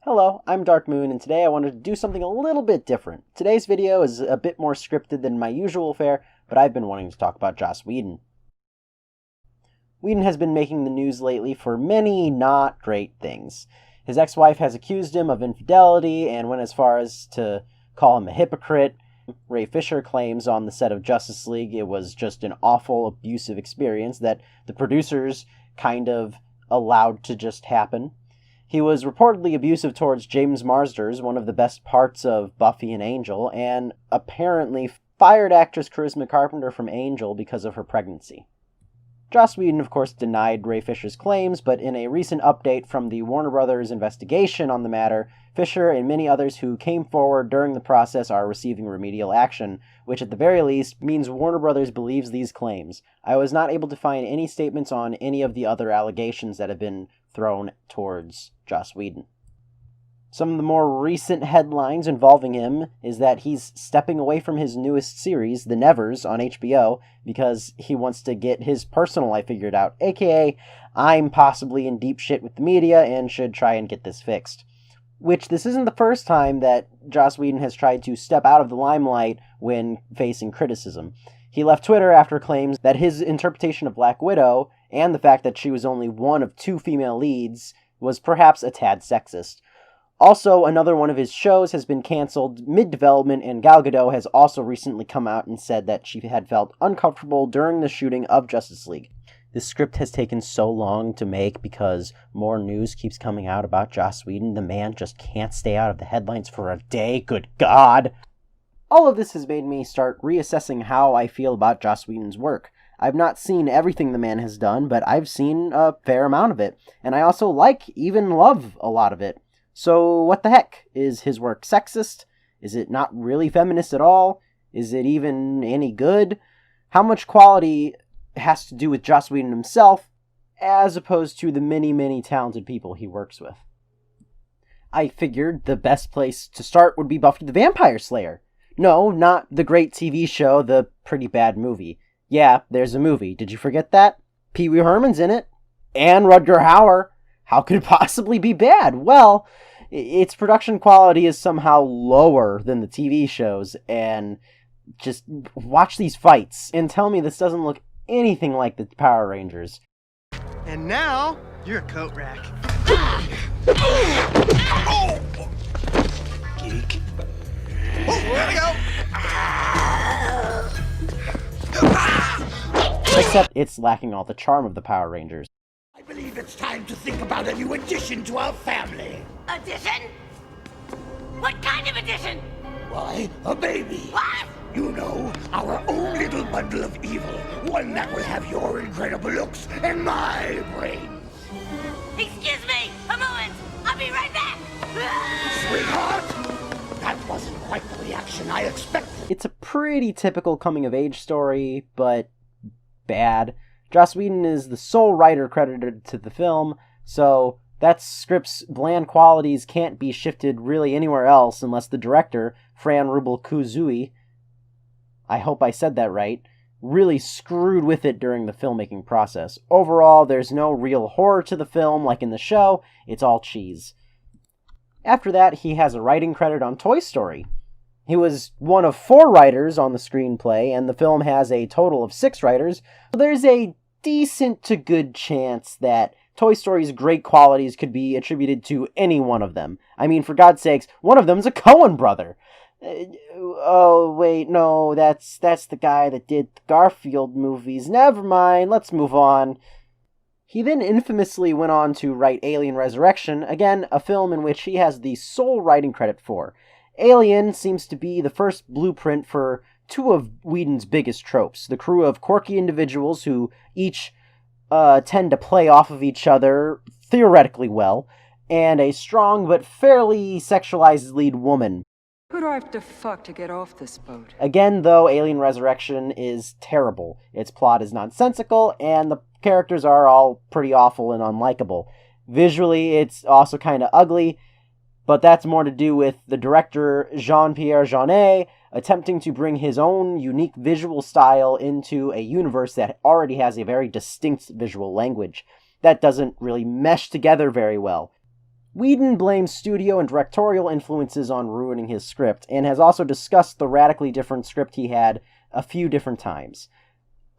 Hello, I'm Dark Moon, and today I wanted to do something a little bit different. Today's video is a bit more scripted than my usual fare, but I've been wanting to talk about Joss Whedon. Whedon has been making the news lately for many not great things. His ex-wife has accused him of infidelity and went as far as to call him a hypocrite. Ray Fisher claims on the set of Justice League it was just an awful, abusive experience that the producers kind of allowed to just happen. He was reportedly abusive towards James Marsters, one of the best parts of Buffy and Angel, and apparently fired actress Charisma Carpenter from Angel because of her pregnancy. Joss Whedon, of course, denied Ray Fisher's claims, but in a recent update from the Warner Brothers investigation on the matter, Fisher and many others who came forward during the process are receiving remedial action, which at the very least means Warner Brothers believes these claims. I was not able to find any statements on any of the other allegations that have been thrown towards Joss Whedon. Some of the more recent headlines involving him is that he's stepping away from his newest series, The Nevers, on HBO, because he wants to get his personal life figured out, aka, I'm possibly in deep shit with the media and should try and get this fixed. Which, this isn't the first time that Joss Whedon has tried to step out of the limelight when facing criticism. He left Twitter after claims that his interpretation of Black Widow, and the fact that she was only one of two female leads, was perhaps a tad sexist. Also, another one of his shows has been cancelled mid-development, and Gal Gadot has also recently come out and said that she had felt uncomfortable during the shooting of Justice League. This script has taken so long to make because more news keeps coming out about Joss Whedon. The man just can't stay out of the headlines for a day, good God! All of this has made me start reassessing how I feel about Joss Whedon's work. I've not seen everything the man has done, but I've seen a fair amount of it, and I also like, even love, a lot of it. So what the heck? Is his work sexist? Is it not really feminist at all? Is it even any good? How much quality has to do with Joss Whedon himself, as opposed to the many, many talented people he works with? I figured the best place to start would be Buffy the Vampire Slayer. No, not the great TV show, the pretty bad movie. Yeah, there's a movie. Did you forget that? Pee Wee Herman's in it. And Rutger Hauer. How could it possibly be bad? Well, its production quality is somehow lower than the TV shows, and just watch these fights and tell me this doesn't look anything like the Power Rangers. And now, you're a coat rack. Geek. Oh, there we go! Except it's lacking all the charm of the Power Rangers. I believe it's time to think about a new addition to our family. Addition? What kind of addition? Why, a baby. What? You know, our own little bundle of evil. One that will have your incredible looks and my brains. Excuse me, a moment. I'll be right back. Sweetheart, that wasn't quite the reaction I expected. It's a pretty typical coming-of-age story, but bad. Joss Whedon is the sole writer credited to the film, so that script's bland qualities can't be shifted really anywhere else unless the director, Fran Rubel-Kuzui, I hope I said that right, really screwed with it during the filmmaking process. Overall, there's no real horror to the film like in the show, it's all cheese. After that, he has a writing credit on Toy Story. He was one of 4 writers on the screenplay, and the film has a total of 6 writers, so there's a decent to good chance that Toy Story's great qualities could be attributed to any one of them. I mean, for God's sakes, one of them's a Coen brother. Oh, wait, no, that's the guy that did the Garfield movies. Never mind, let's move on. He then infamously went on to write Alien Resurrection, again, a film in which he has the sole writing credit for. Alien seems to be the first blueprint for 2 of Whedon's biggest tropes. The crew of quirky individuals who each tend to play off of each other theoretically well, and a strong but fairly sexualized lead woman. Who do I have to fuck to get off this boat? Again, though, Alien Resurrection is terrible. Its plot is nonsensical, and the characters are all pretty awful and unlikable. Visually, it's also kind of ugly, but that's more to do with the director, Jean-Pierre Jeunet, attempting to bring his own unique visual style into a universe that already has a very distinct visual language. That doesn't really mesh together very well. Whedon blames studio and directorial influences on ruining his script, and has also discussed the radically different script he had a few different times.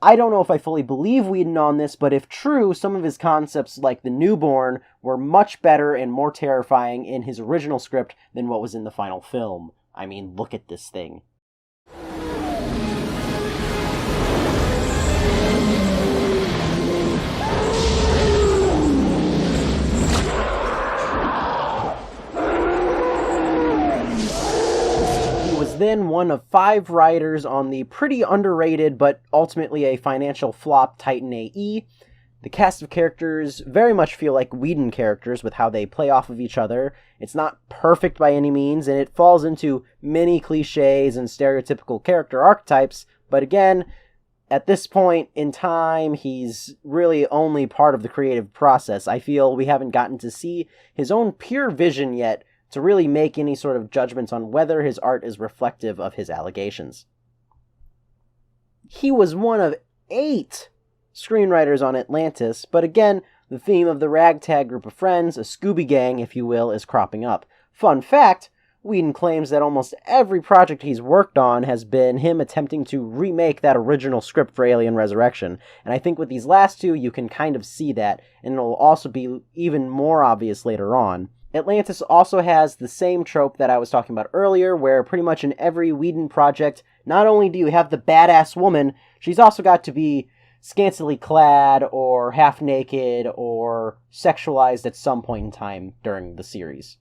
I don't know if I fully believe Whedon on this, but if true, some of his concepts, like the newborn, were much better and more terrifying in his original script than what was in the final film. I mean, look at this thing. Then one of 5 writers on the pretty underrated but ultimately a financial flop Titan AE. The cast of characters very much feel like Whedon characters with how they play off of each other. It's not perfect by any means, and it falls into many cliches and stereotypical character archetypes, but again, at this point in time, he's really only part of the creative process. I feel we haven't gotten to see his own pure vision yet to really make any sort of judgments on whether his art is reflective of his allegations. He was one of 8 screenwriters on Atlantis, but again, the theme of the ragtag group of friends, a Scooby Gang, if you will, is cropping up. Fun fact, Whedon claims that almost every project he's worked on has been him attempting to remake that original script for Alien Resurrection, and I think with these last 2, you can kind of see that, and it'll also be even more obvious later on. Atlantis also has the same trope that I was talking about earlier, where pretty much in every Whedon project, not only do you have the badass woman, she's also got to be scantily clad, or half-naked, or sexualized at some point in time during the series.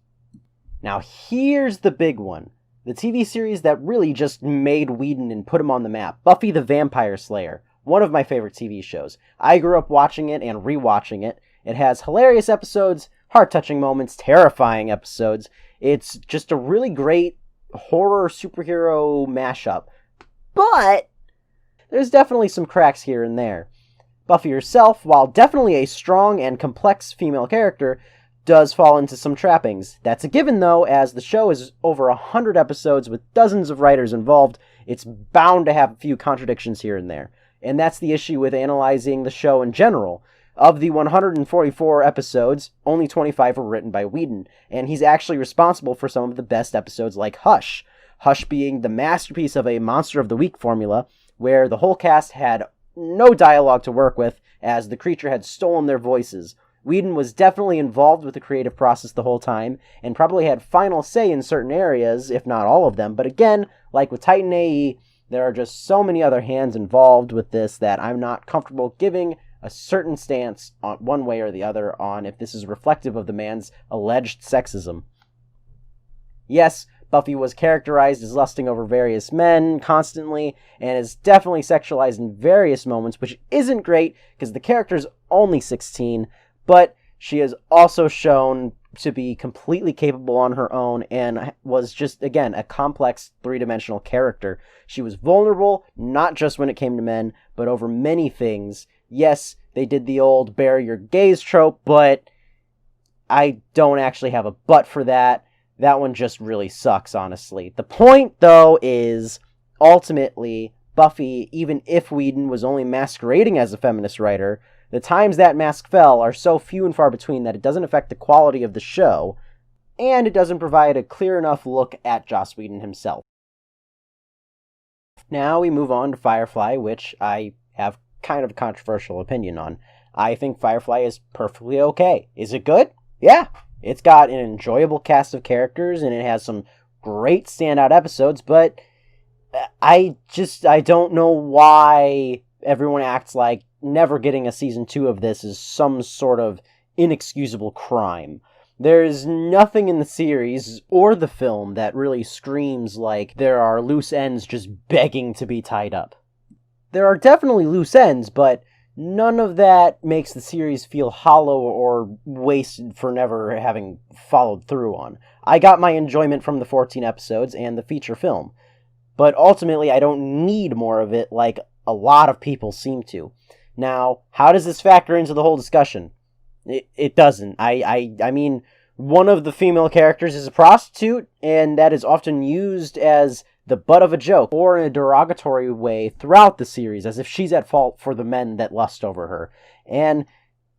Now here's the big one. The TV series that really just made Whedon and put him on the map. Buffy the Vampire Slayer. One of my favorite TV shows. I grew up watching it and rewatching it. It has hilarious episodes, heart-touching moments, terrifying episodes. It's just a really great horror superhero mashup. But there's definitely some cracks here and there. Buffy herself, while definitely a strong and complex female character, does fall into some trappings. That's a given, though, as the show is over 100 episodes with dozens of writers involved. It's bound to have a few contradictions here and there. And that's the issue with analyzing the show in general. Of the 144 episodes, only 25 were written by Whedon, and he's actually responsible for some of the best episodes like Hush. Hush being the masterpiece of a Monster of the Week formula, where the whole cast had no dialogue to work with, as the creature had stolen their voices. Whedon was definitely involved with the creative process the whole time, and probably had final say in certain areas, if not all of them, but again, like with Titan AE, there are just so many other hands involved with this that I'm not comfortable giving a certain stance on one way or the other on if this is reflective of the man's alleged sexism. Yes, Buffy was characterized as lusting over various men constantly, and is definitely sexualized in various moments, which isn't great because the character's only 16, but she is also shown to be completely capable on her own and was just, again, a complex 3-dimensional character. She was vulnerable, not just when it came to men, but over many things. Yes, they did the old bury your gaze trope, but I don't actually have a but for that. That one just really sucks, honestly. The point, though, is ultimately Buffy, even if Whedon was only masquerading as a feminist writer, the times that mask fell are so few and far between that it doesn't affect the quality of the show, and it doesn't provide a clear enough look at Joss Whedon himself. Now we move on to Firefly, which I have kind of a controversial opinion on. I think Firefly is perfectly okay. Is it good? Yeah. It's got an enjoyable cast of characters, and it has some great standout episodes, but I don't know why everyone acts like never getting a season 2 of this is some sort of inexcusable crime. There's nothing in the series or the film that really screams like there are loose ends just begging to be tied up. There are definitely loose ends, but none of that makes the series feel hollow or wasted for never having followed through on. I got my enjoyment from the 14 episodes and the feature film, but ultimately I don't need more of it like a lot of people seem to. Now, how does this factor into the whole discussion? It doesn't. I mean, one of the female characters is a prostitute, and that is often used as the butt of a joke, or in a derogatory way throughout the series, as if she's at fault for the men that lust over her. And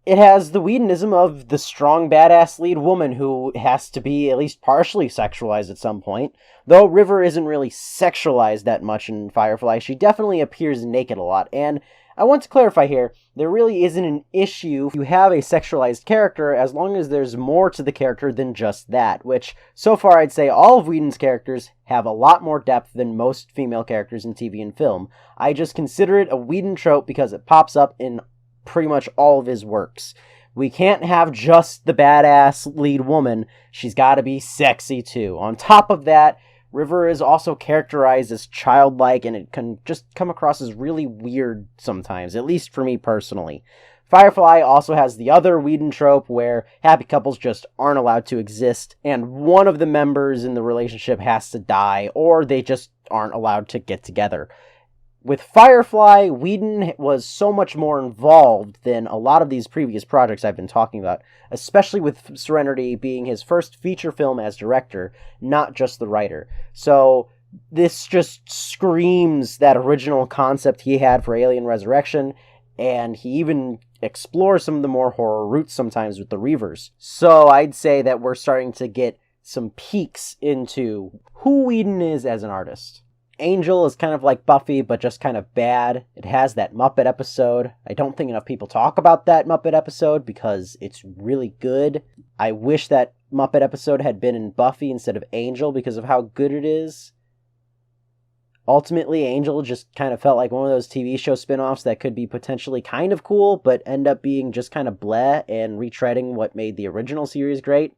it has the Whedonism of the strong, badass lead woman who has to be at least partially sexualized at some point. Though River isn't really sexualized that much in Firefly, she definitely appears naked a lot, and I want to clarify here, there really isn't an issue if you have a sexualized character as long as there's more to the character than just that, which, so far I'd say all of Whedon's characters have a lot more depth than most female characters in TV and film. I just consider it a Whedon trope because it pops up in pretty much all of his works. We can't have just the badass lead woman, she's gotta be sexy too. On top of that, River is also characterized as childlike, and it can just come across as really weird sometimes, at least for me personally. Firefly also has the other Whedon trope where happy couples just aren't allowed to exist, and one of the members in the relationship has to die, or they just aren't allowed to get together. With Firefly, Whedon was so much more involved than a lot of these previous projects I've been talking about, especially with Serenity being his first feature film as director, not just the writer. So this just screams that original concept he had for Alien Resurrection, and he even explores some of the more horror roots sometimes with the Reavers. So I'd say that we're starting to get some peeks into who Whedon is as an artist. Angel is kind of like Buffy, but just kind of bad. It has that Muppet episode. I don't think enough people talk about that Muppet episode because it's really good. I wish that Muppet episode had been in Buffy instead of Angel because of how good it is. Ultimately, Angel just kind of felt like one of those TV show spin-offs that could be potentially kind of cool, but end up being just kind of bleh and retreading what made the original series great.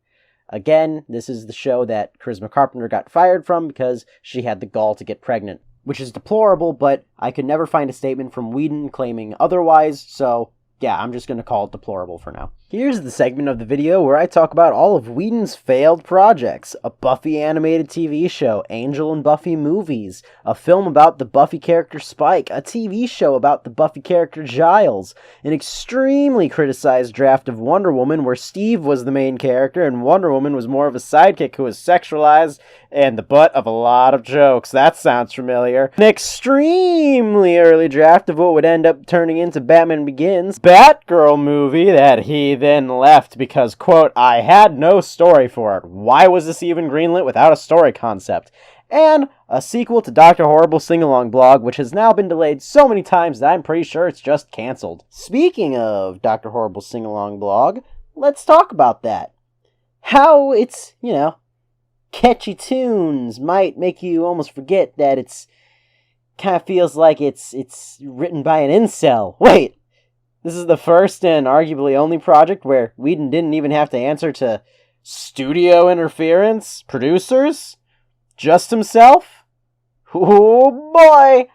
Again, this is the show that Charisma Carpenter got fired from because she had the gall to get pregnant, which is deplorable, but I could never find a statement from Whedon claiming otherwise, so yeah, I'm just going to call it deplorable for now. Here's the segment of the video where I talk about all of Whedon's failed projects. A Buffy animated TV show, Angel and Buffy movies, a film about the Buffy character Spike, a TV show about the Buffy character Giles, an extremely criticized draft of Wonder Woman where Steve was the main character and Wonder Woman was more of a sidekick who was sexualized and the butt of a lot of jokes. That sounds familiar. An extremely early draft of what would end up turning into Batman Begins, Batgirl movie that he then left because, quote, I had no story for it. Why was this even greenlit without a story concept? And a sequel to Dr. Horrible Sing-Along blog, which has now been delayed so many times that I'm pretty sure it's just cancelled. Speaking of Dr. Horrible Sing-Along blog, let's talk about that. How it's, catchy tunes might make you almost forget that it's kind of feels like it's written by an incel. Wait! This is the first and arguably only project where Whedon didn't even have to answer to studio interference, producers, just himself? Oh boy!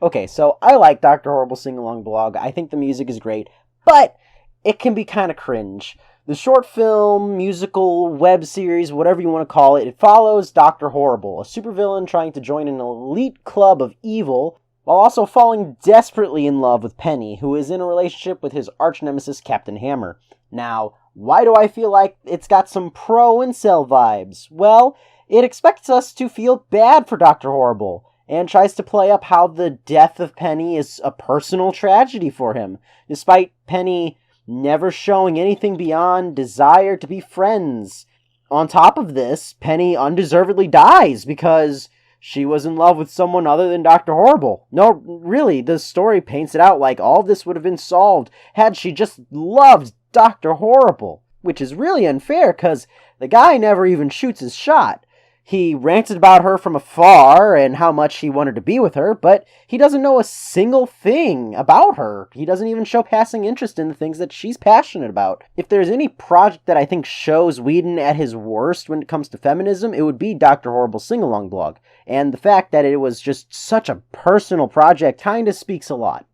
Okay, so I like Dr. Horrible Sing-Along blog. I think the music is great, but it can be kind of cringe. The short film, musical, web series, whatever you want to call it, it follows Dr. Horrible, a supervillain trying to join an elite club of evil while also falling desperately in love with Penny, who is in a relationship with his arch-nemesis Captain Hammer. Now, why do I feel like it's got some pro-incel vibes? Well, it expects us to feel bad for Dr. Horrible, and tries to play up how the death of Penny is a personal tragedy for him, despite Penny never showing anything beyond desire to be friends. On top of this, Penny undeservedly dies because she was in love with someone other than Dr. Horrible. No, really, the story paints it out like all of this would have been solved had she just loved Dr. Horrible. Which is really unfair, because the guy never even shoots his shot. He ranted about her from afar and how much he wanted to be with her, but he doesn't know a single thing about her. He doesn't even show passing interest in the things that she's passionate about. If there's any project that I think shows Whedon at his worst when it comes to feminism, it would be Dr. Horrible's Sing-Along blog. And the fact that it was just such a personal project kind of speaks a lot.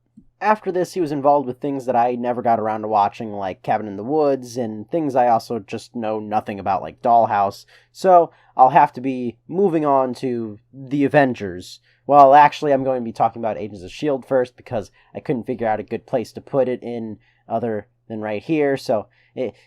After this, he was involved with things that I never got around to watching, like Cabin in the Woods, and things I also just know nothing about, like Dollhouse. So I'll have to be moving on to the Avengers. Well, actually, I'm going to be talking about Agents of S.H.I.E.L.D. first, because I couldn't figure out a good place to put it in other than right here. So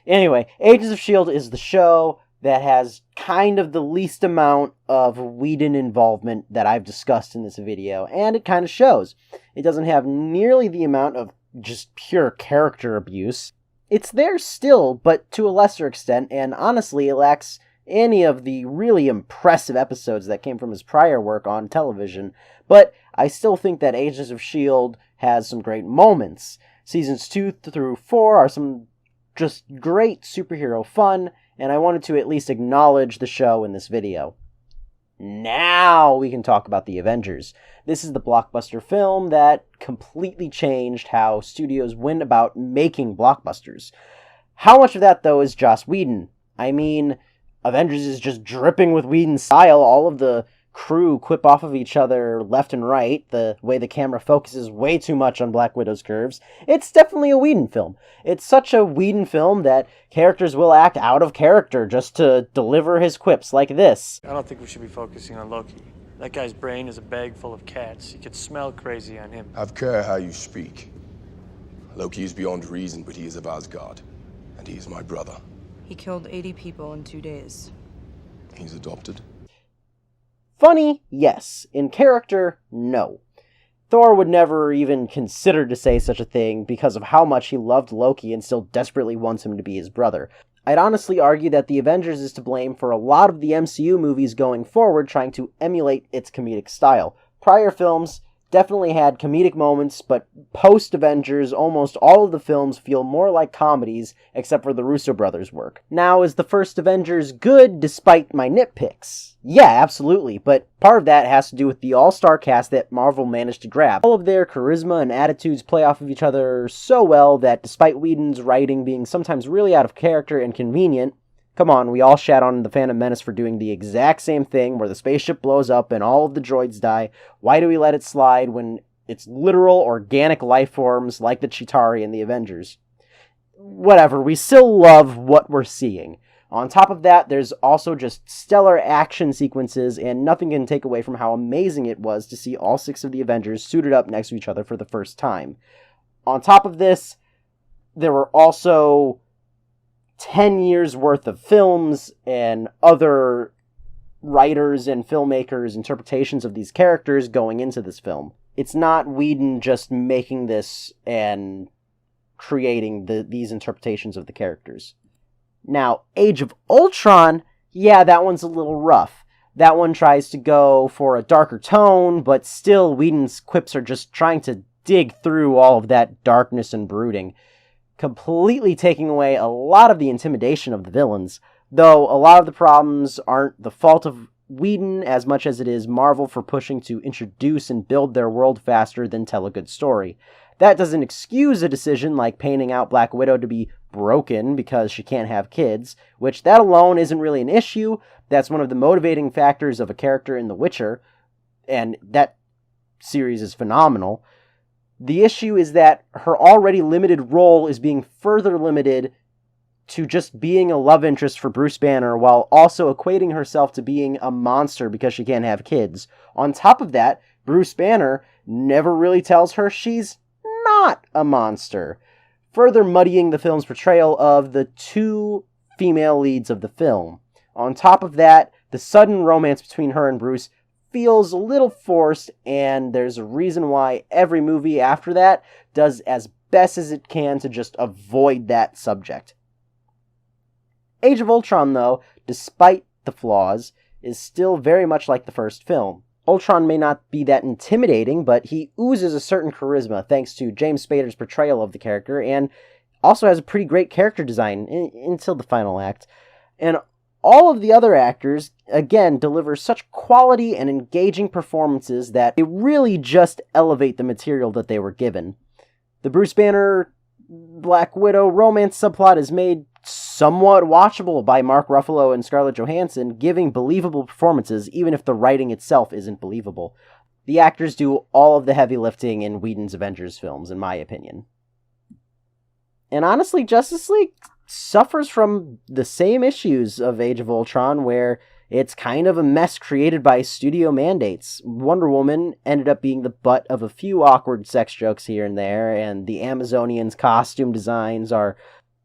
anyway, Agents of S.H.I.E.L.D. is the show that has kind of the least amount of Whedon involvement that I've discussed in this video, and it kind of shows. It doesn't have nearly the amount of just pure character abuse. It's there still, but to a lesser extent, and honestly, it lacks any of the really impressive episodes that came from his prior work on television, but I still think that Agents of S.H.I.E.L.D. has some great moments. Seasons 2 through 4 are some just great superhero fun, and I wanted to at least acknowledge the show in this video. Now we can talk about the Avengers. This is the blockbuster film that completely changed how studios went about making blockbusters. How much of that, though, is Joss Whedon? I mean, Avengers is just dripping with Whedon's style. All of the crew quip off of each other left and right, the way the camera focuses way too much on Black Widow's curves. It's definitely a Whedon film. It's such a Whedon film that characters will act out of character just to deliver his quips like this. I don't think we should be focusing on Loki. That guy's brain is a bag full of cats. You could smell crazy on him. Have care how you speak. Loki is beyond reason, but he is of Asgard, and he is my brother. He killed 80 people in 2 days. He's adopted. Funny, yes. In character, no. Thor would never even consider to say such a thing because of how much he loved Loki and still desperately wants him to be his brother. I'd honestly argue that the Avengers is to blame for a lot of the MCU movies going forward trying to emulate its comedic style. Prior films definitely had comedic moments, but post-Avengers, almost all of the films feel more like comedies, except for the Russo brothers' work. Now, is the first Avengers good despite my nitpicks? Yeah, absolutely, but part of that has to do with the all-star cast that Marvel managed to grab. All of their charisma and attitudes play off of each other so well that despite Whedon's writing being sometimes really out of character and convenient, come on, we all shat on the Phantom Menace for doing the exact same thing where the spaceship blows up and all of the droids die. Why do we let it slide when it's literal organic life forms like the Chitauri in the Avengers? Whatever, we still love what we're seeing. On top of that, there's also just stellar action sequences, and nothing can take away from how amazing it was to see all 6 of the Avengers suited up next to each other for the first time. On top of this, there were also 10 years worth of films and other writers and filmmakers' interpretations of these characters going into this film. It's not Whedon just making this and creating these interpretations of the characters. Now, Age of Ultron, yeah, that one's a little rough. That one tries to go for a darker tone, but still Whedon's quips are just trying to dig through all of that darkness and brooding, completely taking away a lot of the intimidation of the villains, though a lot of the problems aren't the fault of Whedon as much as it is Marvel for pushing to introduce and build their world faster than tell a good story. That doesn't excuse a decision like painting out Black Widow to be broken because she can't have kids, which that alone isn't really an issue. That's one of the motivating factors of a character in The Witcher, and that series is phenomenal. The issue is that her already limited role is being further limited to just being a love interest for Bruce Banner while also equating herself to being a monster because she can't have kids. On top of that, Bruce Banner never really tells her she's not a monster, further muddying the film's portrayal of the 2 female leads of the film. On top of that, the sudden romance between her and Bruce feels a little forced, and there's a reason why every movie after that does as best as it can to just avoid that subject. Age of Ultron, though, despite the flaws, is still very much like the first film. Ultron may not be that intimidating, but he oozes a certain charisma thanks to James Spader's portrayal of the character, and also has a pretty great character design until the final act. And all of the other actors, again, deliver such quality and engaging performances that they really just elevate the material that they were given. The Bruce Banner Black Widow romance subplot is made somewhat watchable by Mark Ruffalo and Scarlett Johansson, giving believable performances even if the writing itself isn't believable. The actors do all of the heavy lifting in Whedon's Avengers films, in my opinion. And honestly, Justice League suffers from the same issues of Age of Ultron, where it's kind of a mess created by studio mandates. Wonder Woman ended up being the butt of a few awkward sex jokes here and there, and the Amazonians' costume designs are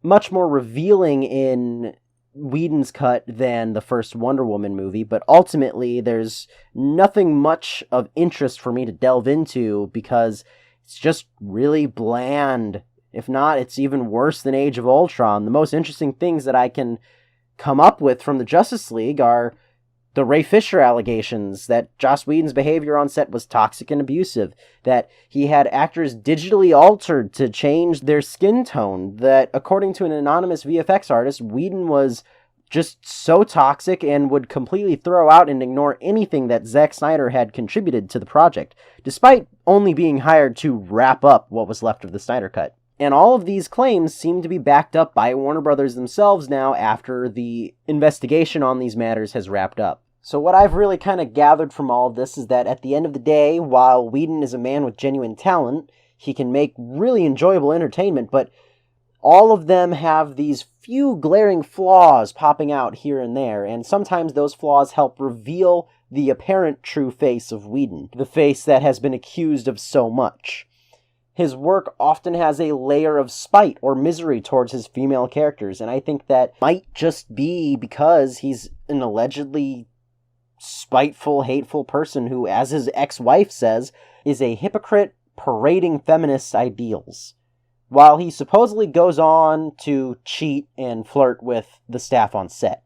much more revealing in Whedon's cut than the first Wonder Woman movie, but ultimately there's nothing much of interest for me to delve into because it's just really bland If not, it's even worse than Age of Ultron. The most interesting things that I can come up with from the Justice League are the Ray Fisher allegations that Joss Whedon's behavior on set was toxic and abusive, that he had actors digitally altered to change their skin tone, that according to an anonymous VFX artist, Whedon was just so toxic and would completely throw out and ignore anything that Zack Snyder had contributed to the project, despite only being hired to wrap up what was left of the Snyder Cut. And all of these claims seem to be backed up by Warner Brothers themselves now after the investigation on these matters has wrapped up. So what I've really kind of gathered from all of this is that at the end of the day, while Whedon is a man with genuine talent, he can make really enjoyable entertainment, but all of them have these few glaring flaws popping out here and there, and sometimes those flaws help reveal the apparent true face of Whedon, the face that has been accused of so much. His work often has a layer of spite or misery towards his female characters, and I think that might just be because he's an allegedly spiteful, hateful person who, as his ex-wife says, is a hypocrite parading feminist ideals. While he supposedly goes on to cheat and flirt with the staff on set.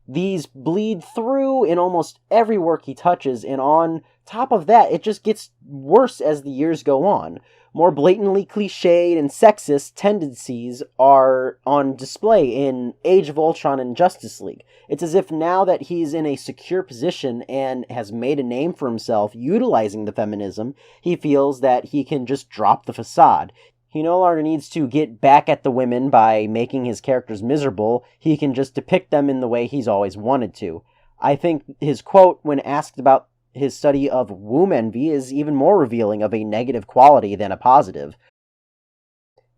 These bleed through in almost every work he touches, and on top of that, it just gets worse as the years go on. More blatantly cliched and sexist tendencies are on display in Age of Ultron and Justice League. It's as if now that he's in a secure position and has made a name for himself utilizing the feminism, he feels that he can just drop the facade. He no longer needs to get back at the women by making his characters miserable. He can just depict them in the way he's always wanted to. I think his quote when asked about his study of womb envy is even more revealing of a negative quality than a positive.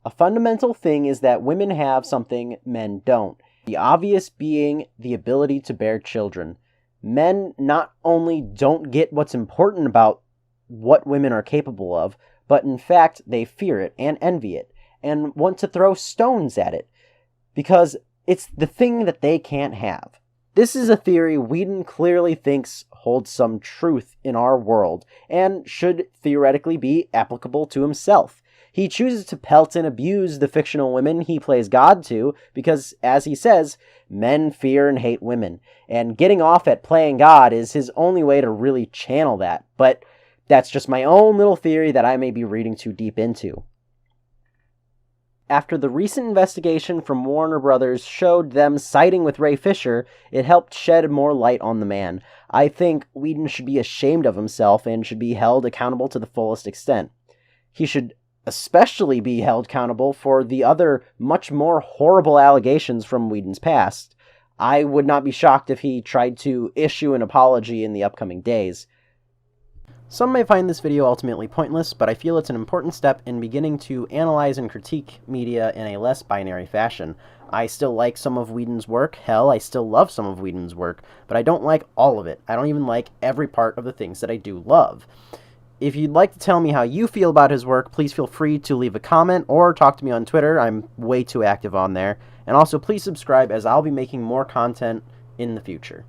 A fundamental thing is that women have something men don't. The obvious being the ability to bear children. Men not only don't get what's important about what women are capable of, but in fact they fear it and envy it, and want to throw stones at it, because it's the thing that they can't have. This is a theory Whedon clearly thinks holds some truth in our world, and should theoretically be applicable to himself. He chooses to pelt and abuse the fictional women he plays God to, because, as he says, men fear and hate women, and getting off at playing God is his only way to really channel that, but that's just my own little theory that I may be reading too deep into. After the recent investigation from Warner Brothers showed them siding with Ray Fisher, it helped shed more light on the man. I think Whedon should be ashamed of himself and should be held accountable to the fullest extent. He should especially be held accountable for the other, much more horrible allegations from Whedon's past. I would not be shocked if he tried to issue an apology in the upcoming days. Some may find this video ultimately pointless, but I feel it's an important step in beginning to analyze and critique media in a less binary fashion. I still like some of Whedon's work, hell, I still love some of Whedon's work, but I don't like all of it. I don't even like every part of the things that I do love. If you'd like to tell me how you feel about his work, please feel free to leave a comment or talk to me on Twitter. I'm way too active on there. And also please subscribe, as I'll be making more content in the future.